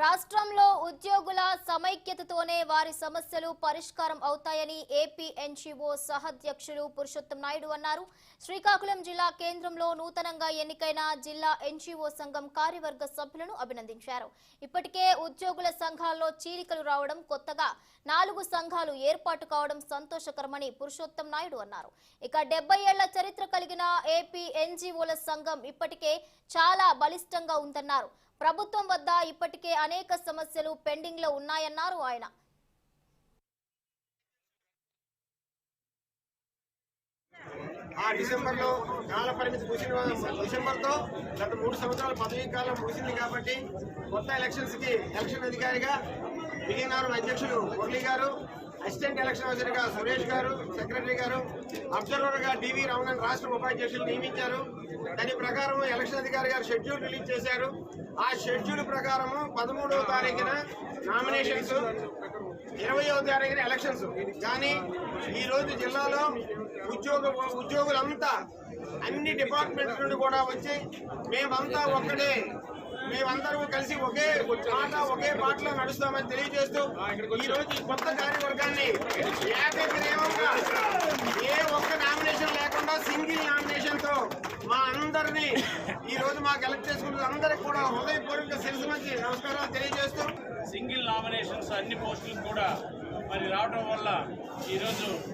రాష్ట్రంలో ఉద్యోగుల సమైక్యతతోనే వారి సమస్యలు పరిష్కారం అవుతాయని ఏపీ ఎన్జీఓ సహాధ్యక్షులు పురుషోత్తం నాయుడు అన్నారు. శ్రీకాకుళం జిల్లా కేంద్రంలో నూతనంగా ఎన్నికైన జిల్లా ఎన్జీఓ సంఘం కార్యవర్గ సభ్యులను అభినందించారు. ఇప్పటికే ఉద్యోగుల సంఘాల్లో చీలికలు రావడం, కొత్తగా 4 సంఘాలు ఏర్పాటు కావడం సంతోషకరమని పురుషోత్తం నాయుడు అన్నారు. ఇక 70 ఏళ్ల చరిత్ర కలిగిన ఏపీ ఎన్జీఓల సంఘం ఇప్పటికే చాలా బలిష్టంగా ఉందన్నారు. ప్రభుత్వం వద్ద ఇప్పటికే అనేక సమస్యలు పెండింగ్ లో ఉన్నాయన్నారు ఆయన. డిసెంబర్లో కాల పరిమితి డిసెంబర్తో గత 3 సంవత్సరాల పదవీ కాలం ముగిసింది కాబట్టి కొత్త ఎలక్షన్స్ కి ఎలక్షన్ అధికారిగా విజయనగరం అధ్యక్షులు మురళి గారు, అసిస్టెంట్ ఎలక్షన్ ఆఫీసర్గా సురేష్ గారు, సెక్రటరీ గారు, అబ్జర్వర్ గా డివి రమణన్ రాష్ట్ర ఉపాధ్యక్షులు నియమించారు. దాని ప్రకారం ఎలక్షన్ అధికారి గారు షెడ్యూల్ రిలీజ్ చేశారు. ఆ షెడ్యూల్ ప్రకారం 13వ తారీఖున నామినేషన్స్, 20వ తారీఖున ఎలక్షన్స్. కానీ ఈ రోజు జిల్లాలో ఉద్యోగులంతా అన్ని డిపార్ట్మెంట్ల నుండి కూడా వచ్చి మేమంతా ఒక్కటే, మేమందరూ కలిసి ఒకే బాటలో నడుస్తామని తెలియజేస్తూ ఈ రోజు కొత్త కార్యవర్గాన్ని ఏకగ్రీవంగా ఏ ఒక్క నామినేషన్ లేకుండా సింగిల్ నామినేషన్ తో మా అందరినీ ఈ రోజు మాకు ఎలక్ట్ చేసుకున్న అందరికి కూడా హృదయపూర్వక శిరస్సు మంచి నమస్కారాలు తెలియజేస్తూ సింగిల్ నామినేషన్స్ అన్ని పోస్టులు కూడా మరి రావడం వల్ల ఈరోజు